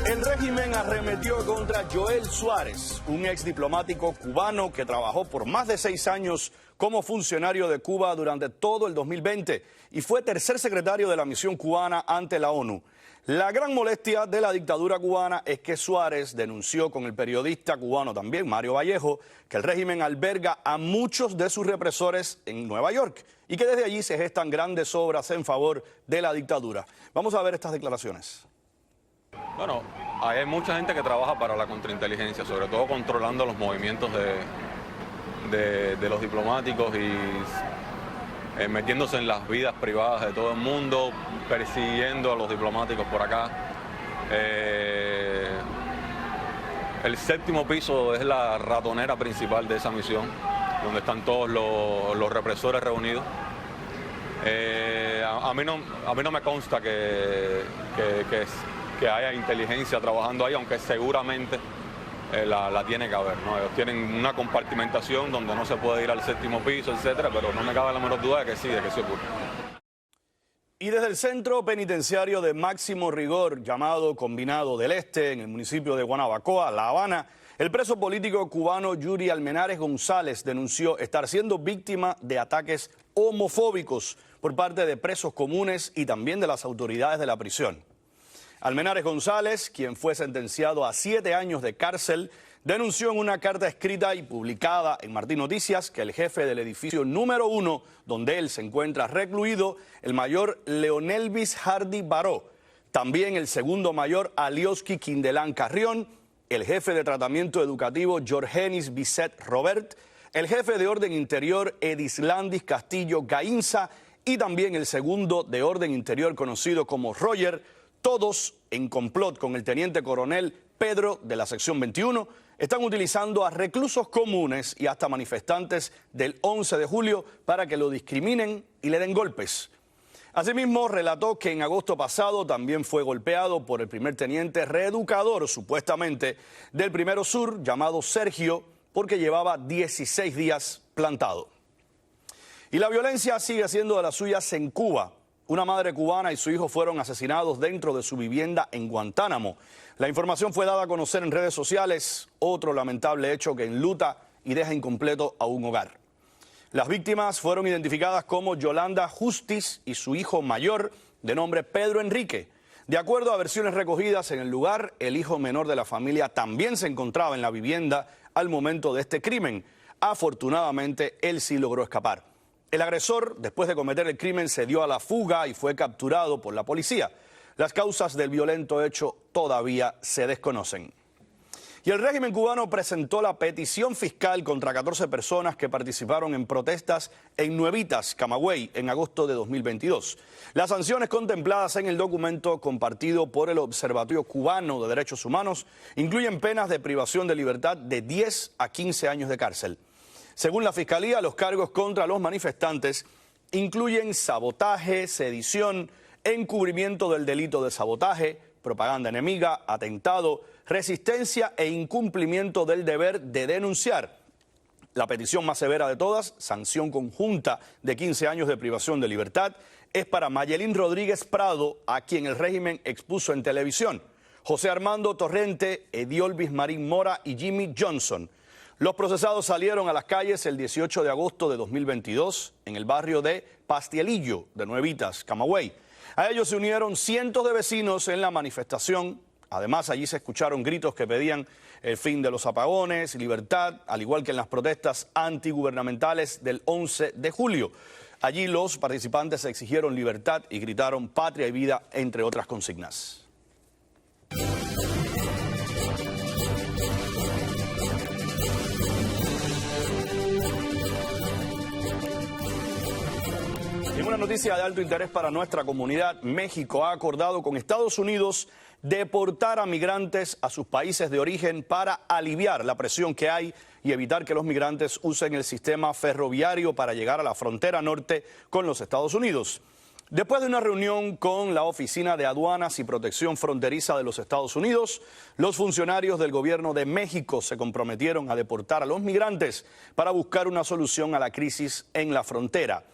El régimen arremetió contra Joel Suárez, un ex diplomático cubano que trabajó por más de 6 años como funcionario de Cuba durante todo el 2020 y fue tercer secretario de la misión cubana ante la ONU. La gran molestia de la dictadura cubana es que Suárez denunció con el periodista cubano también, Mario Vallejo, que el régimen alberga a muchos de sus represores en Nueva York y que desde allí se gestan grandes obras en favor de la dictadura. Vamos a ver estas declaraciones. Bueno, hay mucha gente que trabaja para la contrainteligencia, sobre todo controlando los movimientos de los diplomáticos y metiéndose en las vidas privadas de todo el mundo, persiguiendo a los diplomáticos por acá. El séptimo piso es la ratonera principal de esa misión, donde están todos los represores reunidos. A mí no me consta que haya inteligencia trabajando ahí, aunque seguramente la tiene que haber, ¿no? Ellos tienen una compartimentación donde no se puede ir al séptimo piso, etcétera, pero no me cabe la menor duda de que sí ocurre. Y desde el centro penitenciario de máximo rigor llamado Combinado del Este, en el municipio de Guanabacoa, La Habana, el preso político cubano Yuri Almenares González denunció estar siendo víctima de ataques homofóbicos por parte de presos comunes y también de las autoridades de la prisión. Almenares González, quien fue sentenciado a 7 años de cárcel, denunció en una carta escrita y publicada en Martín Noticias que el jefe del edificio número 1, donde él se encuentra recluido, el mayor Leonelvis Hardy Baró, también el segundo mayor Alioski Quindelán Carrión, el jefe de tratamiento educativo Jorgenis Bisset Robert, el jefe de orden interior Edislandis Castillo Gainza y también el segundo de orden interior conocido como Roger, todos en complot con el teniente coronel Pedro de la sección 21, están utilizando a reclusos comunes y hasta manifestantes del 11 de julio para que lo discriminen y le den golpes. Asimismo, relató que en agosto pasado también fue golpeado por el primer teniente reeducador, supuestamente, del Primero Sur, llamado Sergio, porque llevaba 16 días plantado. Y la violencia sigue siendo de las suyas en Cuba. Una madre cubana y su hijo fueron asesinados dentro de su vivienda en Guantánamo. La información fue dada a conocer en redes sociales, otro lamentable hecho que enluta y deja incompleto a un hogar. Las víctimas fueron identificadas como Yolanda Justiz y su hijo mayor, de nombre Pedro Enrique. De acuerdo a versiones recogidas en el lugar, el hijo menor de la familia también se encontraba en la vivienda al momento de este crimen. Afortunadamente, él sí logró escapar. El agresor, después de cometer el crimen, se dio a la fuga y fue capturado por la policía. Las causas del violento hecho todavía se desconocen. Y el régimen cubano presentó la petición fiscal contra 14 personas que participaron en protestas en Nuevitas, Camagüey, en agosto de 2022. Las sanciones contempladas en el documento compartido por el Observatorio Cubano de Derechos Humanos incluyen penas de privación de libertad de 10 a 15 años de cárcel. Según la Fiscalía, los cargos contra los manifestantes incluyen sabotaje, sedición, encubrimiento del delito de sabotaje, propaganda enemiga, atentado, resistencia e incumplimiento del deber de denunciar. La petición más severa de todas, sanción conjunta de 15 años de privación de libertad, es para Mayelín Rodríguez Prado, a quien el régimen expuso en televisión, José Armando Torrente, Ediolvis Marín Mora y Jimmy Johnson. Los procesados salieron a las calles el 18 de agosto de 2022 en el barrio de Pastielillo de Nuevitas, Camagüey. A ellos se unieron cientos de vecinos en la manifestación. Además, allí se escucharon gritos que pedían el fin de los apagones, libertad, al igual que en las protestas antigubernamentales del 11 de julio. Allí los participantes exigieron libertad y gritaron patria y vida, entre otras consignas. En una noticia de alto interés para nuestra comunidad, México ha acordado con Estados Unidos deportar a migrantes a sus países de origen para aliviar la presión que hay y evitar que los migrantes usen el sistema ferroviario para llegar a la frontera norte con los Estados Unidos. Después de una reunión con la Oficina de Aduanas y Protección Fronteriza de los Estados Unidos, los funcionarios del gobierno de México se comprometieron a deportar a los migrantes para buscar una solución a la crisis en la frontera.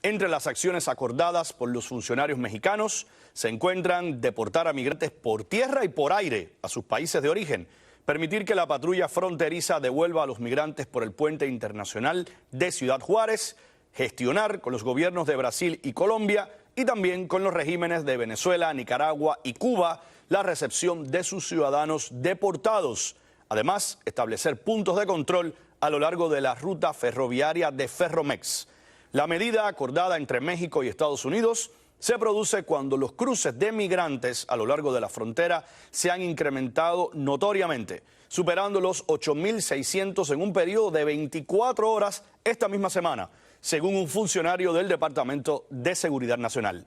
Entre las acciones acordadas por los funcionarios mexicanos se encuentran deportar a migrantes por tierra y por aire a sus países de origen, permitir que la patrulla fronteriza devuelva a los migrantes por el puente internacional de Ciudad Juárez, gestionar con los gobiernos de Brasil y Colombia y también con los regímenes de Venezuela, Nicaragua y Cuba la recepción de sus ciudadanos deportados. Además, establecer puntos de control a lo largo de la ruta ferroviaria de Ferromex. La medida acordada entre México y Estados Unidos se produce cuando los cruces de migrantes a lo largo de la frontera se han incrementado notoriamente, superando los 8.600 en un periodo de 24 horas esta misma semana, según un funcionario del Departamento de Seguridad Nacional.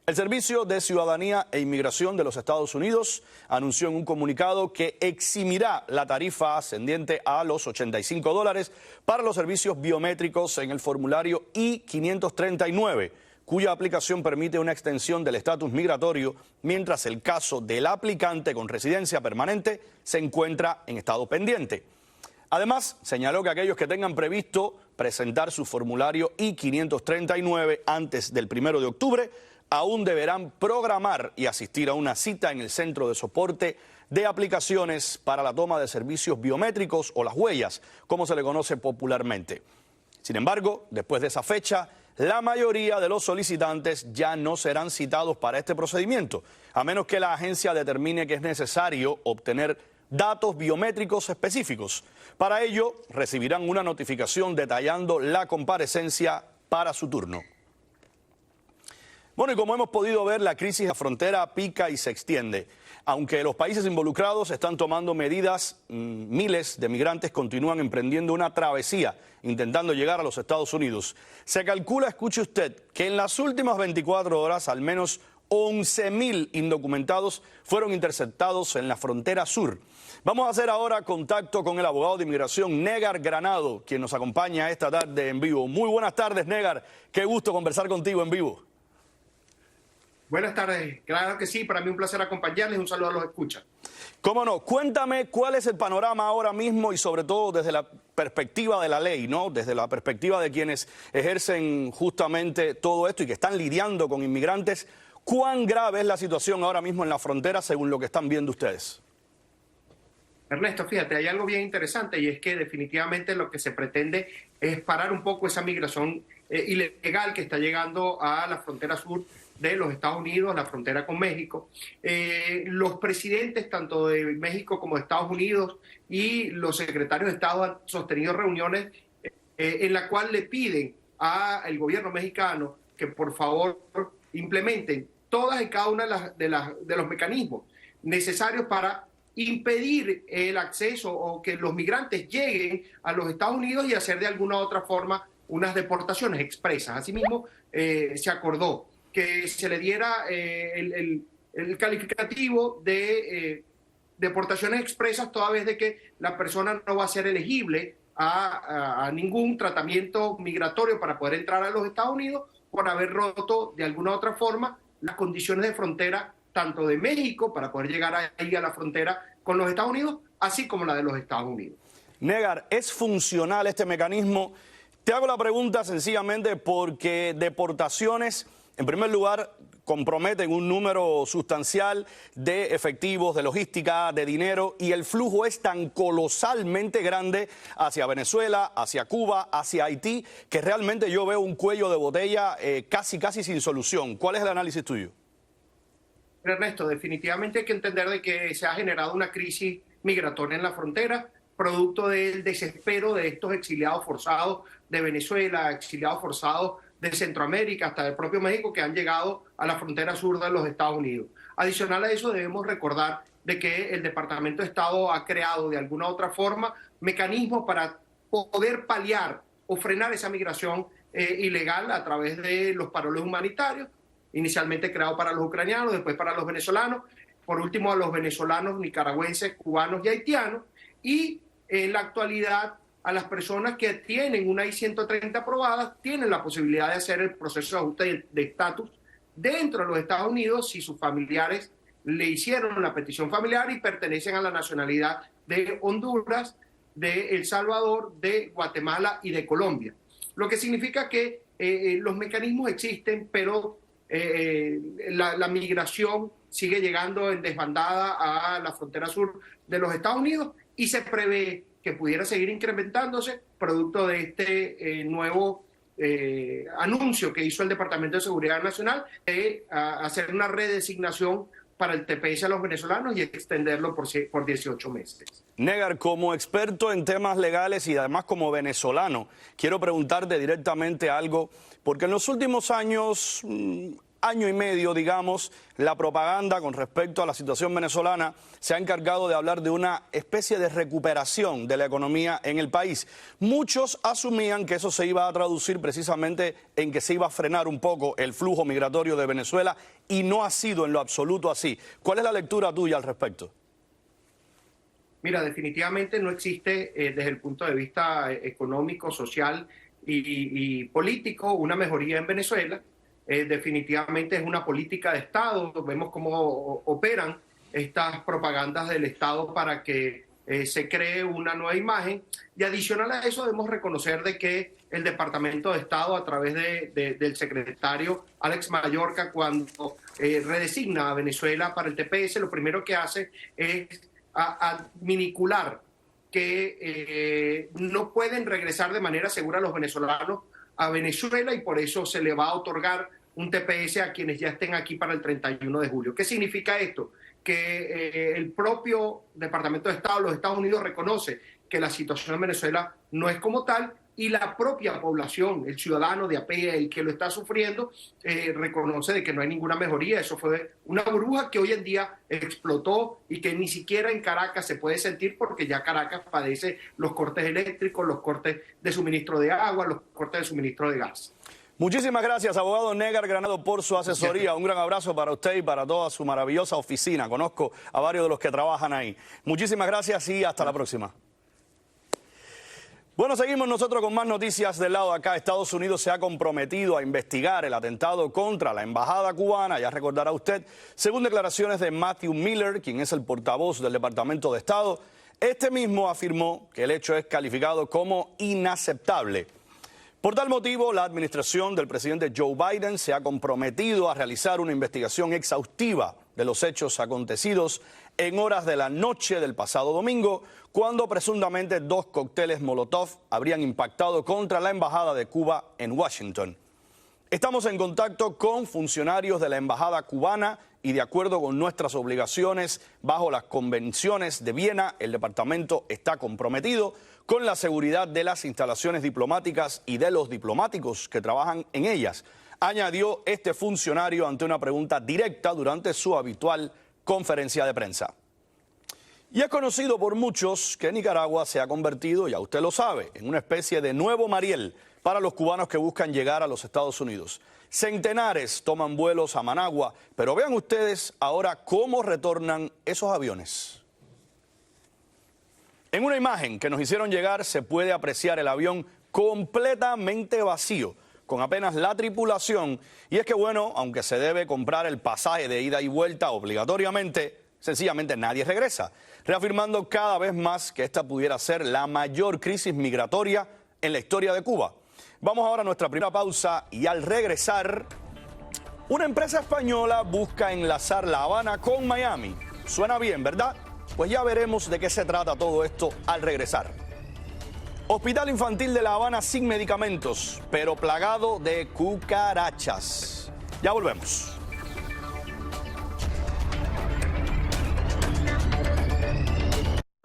El Servicio de Ciudadanía e Inmigración de los Estados Unidos anunció en un comunicado que eximirá la tarifa ascendiente a los $85 para los servicios biométricos en el formulario I-539, cuya aplicación permite una extensión del estatus migratorio, mientras el caso del aplicante con residencia permanente se encuentra en estado pendiente. Además, señaló que aquellos que tengan previsto presentar su formulario I-539 antes del 1 de octubre aún deberán programar y asistir a una cita en el Centro de Soporte de Aplicaciones para la toma de servicios biométricos o las huellas, como se le conoce popularmente. Sin embargo, después de esa fecha, la mayoría de los solicitantes ya no serán citados para este procedimiento, a menos que la agencia determine que es necesario obtener datos biométricos específicos. Para ello, recibirán una notificación detallando la comparecencia para su turno. Bueno, y como hemos podido ver, la crisis de la frontera pica y se extiende. Aunque los países involucrados están tomando medidas, miles de migrantes continúan emprendiendo una travesía, intentando llegar a los Estados Unidos. Se calcula, escuche usted, que en las últimas 24 horas al menos 11.000 indocumentados fueron interceptados en la frontera sur. Vamos a hacer ahora contacto con el abogado de inmigración Negar Granado, quien nos acompaña esta tarde en vivo. Muy buenas tardes, Negar. Qué gusto conversar contigo en vivo. Buenas tardes, claro que sí, para mí un placer acompañarles, un saludo a los escuchas. Cómo no, cuéntame cuál es el panorama ahora mismo y sobre todo desde la perspectiva de la ley, ¿no? Desde la perspectiva de quienes ejercen justamente todo esto y que están lidiando con inmigrantes, ¿cuán grave es la situación ahora mismo en la frontera según lo que están viendo ustedes? Ernesto, fíjate, hay algo bien interesante y es que definitivamente lo que se pretende es parar un poco esa migración ilegal que está llegando a la frontera sur de los Estados Unidos, la frontera con México. Los presidentes tanto de México como de Estados Unidos y los secretarios de Estado han sostenido reuniones en la cual le piden al gobierno mexicano que por favor implementen todas y cada una de los mecanismos necesarios para impedir el acceso o que los migrantes lleguen a los Estados Unidos y hacer de alguna u otra forma unas deportaciones expresas. Asimismo, se acordó que se le diera el calificativo de deportaciones expresas toda vez de que la persona no va a ser elegible a ningún tratamiento migratorio para poder entrar a los Estados Unidos por haber roto de alguna u otra forma las condiciones de frontera tanto de México para poder llegar ahí a la frontera con los Estados Unidos, así como la de los Estados Unidos. Negar, ¿es funcional este mecanismo? Te hago la pregunta sencillamente porque deportaciones, en primer lugar, comprometen un número sustancial de efectivos, de logística, de dinero, y el flujo es tan colosalmente grande hacia Venezuela, hacia Cuba, hacia Haití, que realmente yo veo un cuello de botella casi sin solución. ¿Cuál es el análisis tuyo? Ernesto, definitivamente hay que entender de que se ha generado una crisis migratoria en la frontera, producto del desespero de estos exiliados forzados de Venezuela, exiliados forzados de Centroamérica, hasta del propio México, que han llegado a la frontera sur de los Estados Unidos. Adicional a eso, debemos recordar de que el Departamento de Estado ha creado de alguna u otra forma mecanismos para poder paliar o frenar esa migración ilegal a través de los paroles humanitarios, inicialmente creado para los ucranianos, después para los venezolanos, por último a los venezolanos, nicaragüenses, cubanos y haitianos, y en la actualidad a las personas que tienen una I-130 aprobada tienen la posibilidad de hacer el proceso de ajuste de estatus dentro de los Estados Unidos si sus familiares le hicieron la petición familiar y pertenecen a la nacionalidad de Honduras, de El Salvador, de Guatemala y de Colombia. Lo que significa que los mecanismos existen, pero la migración sigue llegando en desbandada a la frontera sur de los Estados Unidos y se prevé que pudiera seguir incrementándose producto de este nuevo anuncio que hizo el Departamento de Seguridad Nacional de hacer una redesignación para el TPS a los venezolanos y extenderlo por 18 meses. Negar, como experto en temas legales y además como venezolano, quiero preguntarte directamente algo, porque en los últimos años, año y medio, digamos, la propaganda con respecto a la situación venezolana se ha encargado de hablar de una especie de recuperación de la economía en el país. Muchos asumían que eso se iba a traducir precisamente en que se iba a frenar un poco el flujo migratorio de Venezuela y no ha sido en lo absoluto así. ¿Cuál es la lectura tuya al respecto? Mira, definitivamente no existe desde el punto de vista económico, social y político una mejoría en Venezuela. Definitivamente es una política de Estado. Vemos cómo operan estas propagandas del Estado para que se cree una nueva imagen. Y adicional a eso debemos reconocer de que el Departamento de Estado, a través del secretario Alex Mayorga, cuando redesigna a Venezuela para el TPS, lo primero que hace es adminicular que no pueden regresar de manera segura los venezolanos a Venezuela y por eso se le va a otorgar un TPS a quienes ya estén aquí para el 31 de julio. ¿Qué significa esto? Que el propio Departamento de Estado de los Estados Unidos reconoce que la situación en Venezuela no es como tal y la propia población, el ciudadano de a pie, el que lo está sufriendo, reconoce de que no hay ninguna mejoría. Eso fue una burbuja que hoy en día explotó y que ni siquiera en Caracas se puede sentir porque ya Caracas padece los cortes eléctricos, los cortes de suministro de agua, los cortes de suministro de gas. Muchísimas gracias, abogado Negar Granado, por su asesoría. Un gran abrazo para usted y para toda su maravillosa oficina. Conozco a varios de los que trabajan ahí. Muchísimas gracias y hasta la próxima. Bueno, seguimos nosotros con más noticias del lado de acá. Estados Unidos se ha comprometido a investigar el atentado contra la embajada cubana, ya recordará usted, según declaraciones de Matthew Miller, quien es el portavoz del Departamento de Estado. Este mismo afirmó que el hecho es calificado como inaceptable. Por tal motivo, la administración del presidente Joe Biden se ha comprometido a realizar una investigación exhaustiva de los hechos acontecidos en horas de la noche del pasado domingo, cuando presuntamente 2 cócteles Molotov habrían impactado contra la embajada de Cuba en Washington. Estamos en contacto con funcionarios de la embajada cubana y de acuerdo con nuestras obligaciones bajo las convenciones de Viena, el departamento está comprometido con la seguridad de las instalaciones diplomáticas y de los diplomáticos que trabajan en ellas, añadió este funcionario ante una pregunta directa durante su habitual conferencia de prensa. Y es conocido por muchos que Nicaragua se ha convertido, ya usted lo sabe, en una especie de nuevo Mariel para los cubanos que buscan llegar a los Estados Unidos. Centenares toman vuelos a Managua, pero vean ustedes ahora cómo retornan esos aviones. En una imagen que nos hicieron llegar se puede apreciar el avión completamente vacío, con apenas la tripulación. Y es que bueno, aunque se debe comprar el pasaje de ida y vuelta obligatoriamente, sencillamente nadie regresa, reafirmando cada vez más que esta pudiera ser la mayor crisis migratoria en la historia de Cuba. Vamos ahora a nuestra primera pausa y al regresar, una empresa española busca enlazar La Habana con Miami. Suena bien, ¿verdad? Pues ya veremos de qué se trata todo esto al regresar. Hospital Infantil de La Habana sin medicamentos, pero plagado de cucarachas. Ya volvemos.